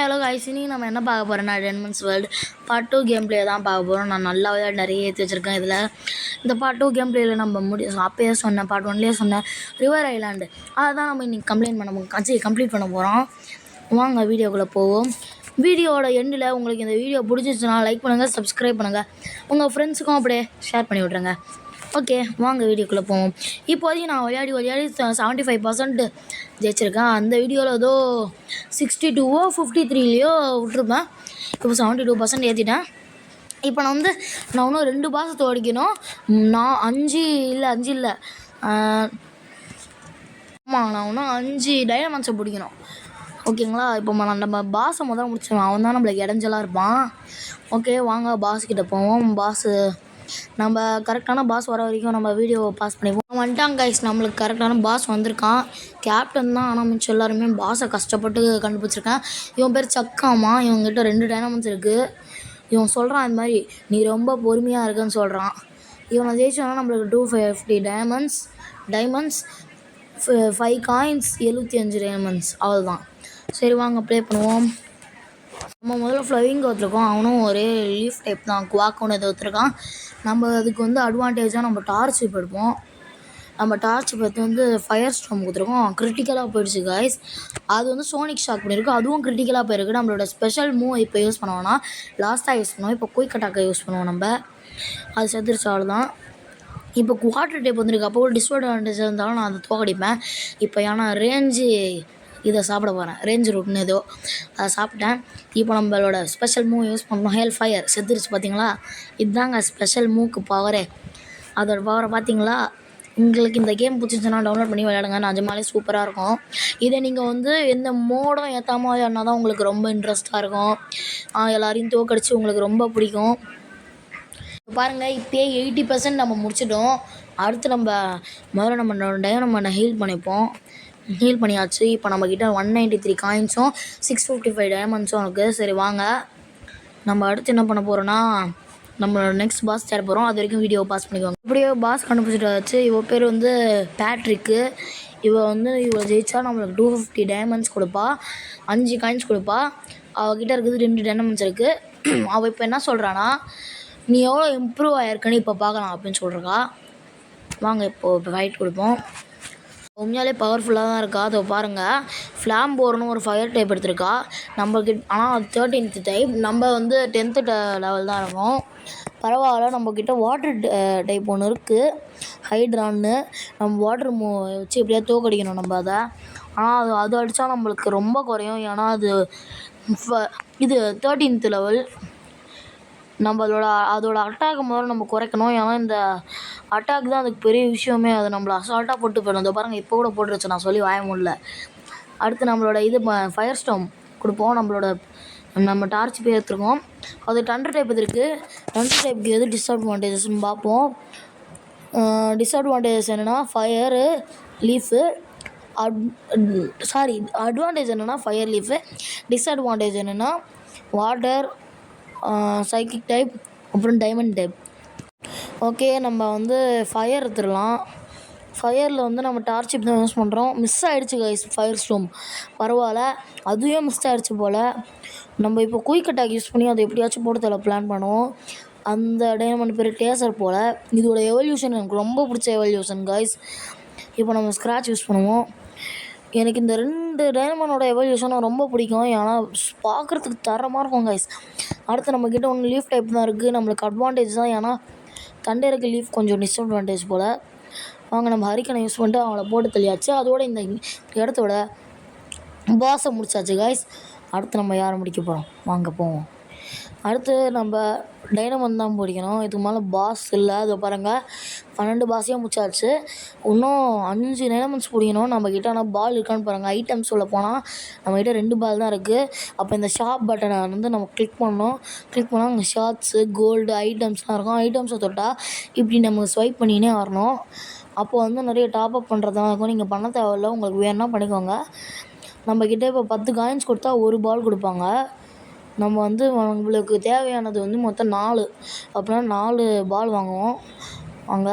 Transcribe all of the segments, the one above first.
Hello guys, இன்னைக்கு நம்ம என்ன பார்க்க போகிறோம்னா டென்மன்ஸ் வேர்ல்டு பார்ட் 2 கேம் பிளே தான் பார்க்க போகிறோம். நான் நல்லா நிறைய ஏற்றி வச்சுருக்கேன். இதில் இந்த பார்ட் 2 கேம் பிளேயில் நம்ம அப்பயே சொன்னேன், பார்ட் 1லேயே சொன்னேன், ரிவர் ஐலாண்டு அதை தான் நம்ம இன்றைக்கி கம்ப்ளீட் பண்ண போகிறோம். வாங்க வீடியோக்குள்ளே போவோம். வீடியோவோட எண்டில் உங்களுக்கு இந்த வீடியோ பிடிச்சிச்சுன்னா லைக் பண்ணுங்கள், சப்ஸ்கிரைப் பண்ணுங்கள், உங்கள் ஃப்ரெண்ட்ஸுக்கும் அப்படியே ஷேர் பண்ணி விட்ருங்க. ஓகே, வாங்க வீடியோக்குள்ளே போவோம். இப்போதைக்கு நான் விளையாடி 75% ஜெயிச்சிருக்கேன். அந்த வீடியோவில் ஏதோ 62 53 விட்டுருப்பேன். இப்போ 72% ஏற்றிட்டேன். இப்போ நான் இன்னும் 2 பாஸ் தோடிக்கணும். நான் 5 இல்லை ஆமாம், நான் இன்னும் 5 டைமண்ட்ஸை பிடிக்கணும். ஓகேங்களா? இப்போ நம்ம பாஸை முதல்ல முடிச்சிடுவோம். அவன் தான் நம்மளுக்கு இடைஞ்சலாக இருப்பான். ஓகே, வாங்க பாஸ்கிட்ட போவோம். நம்ம கரெக்டான பாஸ் வர வரைக்கும் நம்ம வீடியோவை பாஸ் பண்ணிப்போம். வந்துட்டாங்க கைஸ், நம்மளுக்கு கரெக்டான பாஸ் வந்திருக்கான். கேப்டன் தான், ஆனால் மிச்சம் எல்லாருமே பாஸை கஷ்டப்பட்டு கண்டுபிடிச்சிருக்கேன். இவன் பேர் சக்காமா. இவங்ககிட்ட 2 டைமண்ட்ஸ் இருக்குது. இவன் சொல்கிறான் இந்த மாதிரி, நீ ரொம்ப பொறுமையாக இருக்குன்னு சொல்கிறான். இவனை ஜெயிச்சோன்னா நம்மளுக்கு 250 டைமண்ட்ஸ் 5 காயின்ஸ் 75 டைமண்ட்ஸ் அவ்வளோதான். சரி வாங்க ப்ளே பண்ணுவோம். நம்ம முதல்ல ஃப்ளவிங் ஒருத்தருக்கோம். அவனும் ஒரே லீஃப் டைப் தான், குவாக்கோன்னு எதை ஒருத்தருக்கான். நம்ம அதுக்கு அட்வான்டேஜாக நம்ம டார்ச் இப்போ எடுப்போம். நம்ம டார்ச் இப்போ ஃபயர் ஸ்டார்ம் கொடுத்துருக்கோம். கிரிட்டிக்கலாக போயிடுச்சு காய்ஸ். அது சோனிக் ஷாக் பண்ணியிருக்கு, அதுவும் கிரிட்டிக்கலாக போயிருக்கு. நம்மளோட ஸ்பெஷல் மூவ் இப்போ யூஸ் பண்ணுவோன்னா லாஸ்ட்டாக யூஸ் பண்ணுவோம். இப்போ குயிக் அட்டாக்கை யூஸ் பண்ணுவோம். நம்ம அது செத்துருச்சு, அவ்வளோதான். இப்போ குவார்டர் டைப் வந்திருக்கு. அப்போ ஒரு டிஸ்அட்வான்டேஜ் இருந்தாலும் நான் அதை தோக்கடிப்பேன். இப்போ ஏன்னா இதை சாப்பிட போகிறேன், ரேஞ்ச் ரூட்னு ஏதோ அதை சாப்பிட்டேன். இப்போ நம்மளோட ஸ்பெஷல் மூவ் யூஸ் பண்ணணும். ஹேல் ஃபயர் செத்துருச்சு, பார்த்தீங்களா? இதுதாங்க ஸ்பெஷல் மூவ்க்கு பவரே. அதோட பவரை பார்த்தீங்களா? உங்களுக்கு இந்த கேம் பிடிச்சிச்சுன்னா டவுன்லோட் பண்ணி விளையாடுங்க. நிஜமாலே சூப்பராக இருக்கும். இதை நீங்கள் எந்த மோடும் ஏற்றாமல் விளையாடினா தான் உங்களுக்கு ரொம்ப இன்ட்ரெஸ்ட்டாக இருக்கும். எல்லோரையும் தோக்கடிச்சு உங்களுக்கு ரொம்ப பிடிக்கும். பாருங்கள், இப்போயே 80% நம்ம முடிச்சிட்டோம். அடுத்து முதல்ல நம்ம ஹீல் பண்ணியாச்சு. இப்போ நம்மக்கிட்ட 193 காயின்ஸும் 655 டைமண்ட்ஸும் இருக்குது. சரி வாங்க, நம்ம அடுத்து என்ன பண்ண போகிறோன்னா நம்மளோட நெக்ஸ்ட் பாஸ் தேட போகிறோம். அது வரைக்கும் வீடியோ பாஸ் பண்ணிக்கோங்க. இப்படியே பாஸ் கண்டுபிடிச்சிட்டாச்சு. இவ பேர் பேட்ரிக்கு. இவ ஜெயிச்சா நம்மளுக்கு 250 டைமண்ட்ஸ் கொடுப்பா, 5 காயின்ஸ் கொடுப்பா. அவகிட்ட இருக்குது 2 டைமண்ட்ஸ் இருக்குது. அவள் இப்போ என்ன சொல்கிறான்னா, நீ எவ்வளோ இம்ப்ரூவ் ஆகிருக்கன்னு இப்போ பார்க்கலாம் அப்படின்னு சொல்கிறா. வாங்க இப்போ ஃபைட் கொடுப்போம். உண்மையாலே பவர்ஃபுல்லாக தான் இருக்கா. அதை பாருங்கள், ஃப்ளாம்போர்னு ஒரு ஃபயர் டைப் எடுத்திருக்கா நம்மக்கிட்ட. ஆனால் அது 13th டைப். நம்ம 10th லெவல் தான் இருக்கும். பரவாயில்ல. நம்மக்கிட்ட வாட்டர் டைப் ஒன்று இருக்குது, ஹைட்ரான்னு. நம்ம வாட்டர் வச்சு எப்படியா தோக்கடிக்கணும் நம்ம அதை. ஆனால் அது அடித்தா நம்மளுக்கு ரொம்ப குறையும். ஏன்னா இது 13th லெவல். அதோட அட்டாக் முதல்ல நம்ம குறைக்கணும். ஏன்னா இந்த அட்டாக் தான் அதுக்கு பெரிய விஷயமே. அது நம்மளை அசால்ட்டாக போட்டு போயிடும். அதை பாருங்கள், இப்போ கூட போட்டுருச்சு, நான் சொல்லி வாய முடியல. அடுத்து நம்மளோட ஃபயர் ஸ்டார்ம் கொடுப்போம். நம்ம டார்ச் போய் எடுத்துருக்கோம். அது டண்டர் டைப் இருக்குது. டண்டர் டைப்புக்கு எது டிஸ்அட்வான்டேஜஸ்ன்னு பார்ப்போம். டிஸ்அட்வான்டேஜஸ் என்னென்னா ஃபயரு லீஃபு, அட்வான்டேஜ் என்னென்னா ஃபயர் லீஃபு, டிஸ்அட்வான்டேஜ் என்னென்னா வாட்டர், சைக்கிக் டைப், அப்புறம் டைமண்ட் டைப். ஓகே, நம்ம ஃபயர் எடுத்துடலாம். ஃபயரில் நம்ம டார்ச் இப்போ தான் யூஸ் பண்ணுறோம். மிஸ் ஆகிடுச்சு கைஸ் ஃபயர் ஸ்டார்ம். பரவாயில்ல, அதுவே மிஸ் ஆகிடுச்சு போல். நம்ம இப்போ குயிக் அட்டாக் யூஸ் பண்ணி அதை எப்படியாச்சும் போட்டு பிளான் பண்ணுவோம். அந்த டைமண்ட் பேர் டேசர் போல். இதோட எவல்யூஷன் எனக்கு ரொம்ப பிடிச்ச எவல்யூஷன் கைஸ். இப்போ நம்ம ஸ்க்ராட்ச் யூஸ் பண்ணுவோம். எனக்கு இந்த 2 டைமண்டோட எவல்யூஷனும் ரொம்ப பிடிக்கும். ஏன்னா பார்க்குறதுக்கு தரமாக இருக்கும் கைஸ். அடுத்து நம்மக்கிட்ட ஒன்று லீஃப் டைப் தான் இருக்குது. நம்மளுக்கு அட்வான்டேஜ் தான். ஏன்னா தண்டருக்கு லீஃப் கொஞ்சம் டிஸ்அட்வான்டேஜ் போல். வாங்க, நம்ம ஹரிக்கனை யூஸ் பண்ணிட்டு அவங்கள போட்டு தள்ளியாச்சு. அதோட இந்த இடத்தோட பாஸை முடிச்சாச்சு கைஸ். அடுத்து நம்ம யாரை முடிக்க போகிறோம், வாங்க போவோம். அடுத்து நம்ம டைனமண்ட் தான் பிடிக்கணும். இதுக்கு மேலே பாஸ் இல்லை. அதை பாருங்கள், 12 பாஸையும் முடிச்சாச்சு. இன்னும் 5 டைனமண்ட்ஸ் பிடிக்கணும் நம்மக்கிட்ட. ஆனால் பால் இருக்கான்னு பாருங்கள். ஐட்டம்ஸ் உள்ள போனால் நம்மக்கிட்ட 2 பால் தான் இருக்குது. அப்போ இந்த ஷாப் பட்டனை நம்ம கிளிக் பண்ணால் அங்கே ஷார்ட்ஸு, கோல்டு, ஐட்டம்ஸ்லாம் இருக்கும். ஐட்டம்ஸை தொட்டால் இப்படி நம்ம ஸ்வைப் பண்ணினே வரணும். அப்போது நிறைய டாப்அப் பண்ணுறதுலாம் இருக்கும். நீங்கள் பண்ண தேவையில்லை, உங்களுக்கு வேணும்னா பண்ணிக்கோங்க. நம்மக்கிட்ட இப்போ 10 காயின்ஸ் கொடுத்தா 1 பால் கொடுப்பாங்க. நம்ம நம்மளுக்கு தேவையானது மொத்தம் 4. அப்படின்னா 4 பால் வாங்குவோம். வாங்க,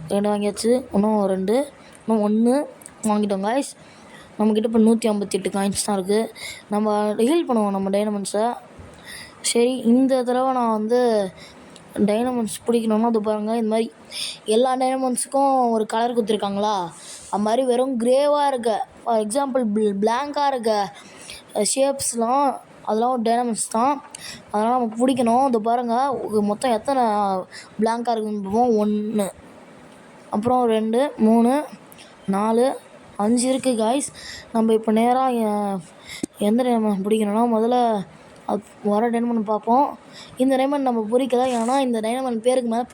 2 வாங்கியாச்சு. இன்னும் 2, இன்னும் 1 வாங்கிட்டோம் கைஸ். நம்மக்கிட்ட இப்போ 158 காயின்ஸ் தான் இருக்குது. நம்ம ஹீல் பண்ணுவோம் நம்ம டைனமண்ட்ஸை. சரி, இந்த தடவை நான் வந்து டைனமண்ட்ஸ் பிடிக்கணும்னா அது பாருங்கள், இந்த மாதிரி எல்லா டைனமண்ட்ஸுக்கும் ஒரு கலர் கொடுத்துருக்காங்களா, அது மாதிரி வெறும் கிரேவாக இருக்க, ஃபார் எக்ஸாம்பிள் பிளாங்காக இருக்க ஷேப்ஸ்லாம் அதெல்லாம் ஒரு டைனமண்ட்ஸ் தான். அதெல்லாம் நம்ம பிடிக்கணும். இது பாருங்கள், மொத்தம் எத்தனை பிளாங்காக இருக்குதுன்னு பார்ப்போம். 1, அப்புறம் 2, 3, 4, 5 இருக்குது காய்ஸ். நம்ம இப்போ நேராக எந்த டைமண்ட் பிடிக்கணும்னா முதல்ல அது வர டைமண்ட் பார்ப்போம். இந்த டைமண்ட் நம்ம பிடிக்கல, ஏன்னா இந்த டைமண்ட் பேருக்கு மேலே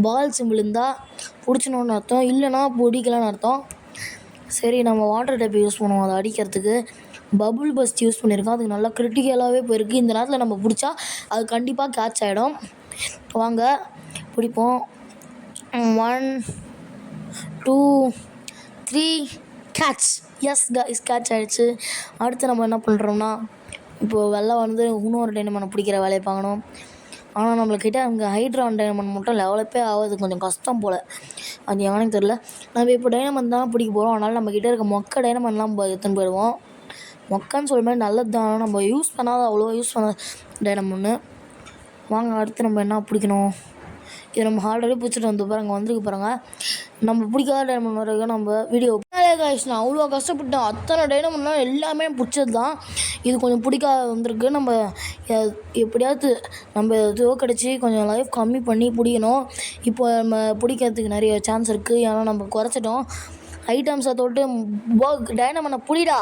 பால் சிம்பிள் இருந்தால் பிடிச்சணுன்னு அர்த்தம், இல்லைன்னா பிடிக்கலன்னு அர்த்தம். சரி, நம்ம வாட்டர் டைப் யூஸ் பண்ணுவோம் அதை அடிக்கிறதுக்கு. பபுள் பஸ்ட் யூஸ் பண்ணியிருக்கோம், அதுக்கு நல்லா கிரிட்டிக்கலாகவே போயிருக்கு. இந்த நேரத்தில் நம்ம பிடிச்சா அது கண்டிப்பாக கேட்ச் ஆகிடும். வாங்க பிடிப்போம். 1, 2, 3 கேட்ச். எஸ் காய்ஸ், கேட்ச் ஆகிடுச்சு. அடுத்து நம்ம என்ன பண்ணுறோம்னா, இப்போது வெள்ளை வந்து இன்னொரு டைமண்ட் பிடிக்கிற வேலையை பார்க்கணும். ஆனால் நம்மள்கிட்ட அங்கே ஹைட்ரான் டைமண்ட் மட்டும் லெவலப்பே ஆகுது, கொஞ்சம் கஷ்டம் போல். அது எனக்கு தெரில. நம்ம இப்போ டைமண்ட் தான் பிடிக்க போகிறோம். அதனால் நம்மக்கிட்ட இருக்க மொக்க டைமண்ட்லாம் எடுத்துன்னு போயிடுவோம். மொக்கன்னு சொல்ல மாதிரி நல்லது தான், நம்ம யூஸ் பண்ணாத அவ்வளோவா யூஸ் பண்ணாத டைமண்ட். வாங்க அடுத்து நம்ம என்ன பிடிக்கணும். இது நம்ம ஆல்ரெடி பிடிச்சிட்டு வந்து பாருங்க, வந்துருக்கு பாருங்கள். நம்ம பிடிக்காத டைமண்ட் வரைக்கும் நம்ம வீடியோ காய்ஸ். நான் அவ்வளோ கஷ்டப்பட்டேன், அத்தனை டைமண்ட்லாம் எல்லாமே பிடிச்சது தான். இது கொஞ்சம் பிடிக்காத வந்திருக்கு. நம்ம எப்படியாவது நம்ம ஏதோ கிடச்சி கொஞ்சம் லைஃப் கம்மி பண்ணி பிடிக்கணும். இப்போ நம்ம பிடிக்கிறதுக்கு நிறைய சான்ஸ் இருக்குது, ஏன்னா நம்ம குறைச்சிட்டோம் ஐட்டம்ஸை தொட்டு. டைமண்டை பிடிடா.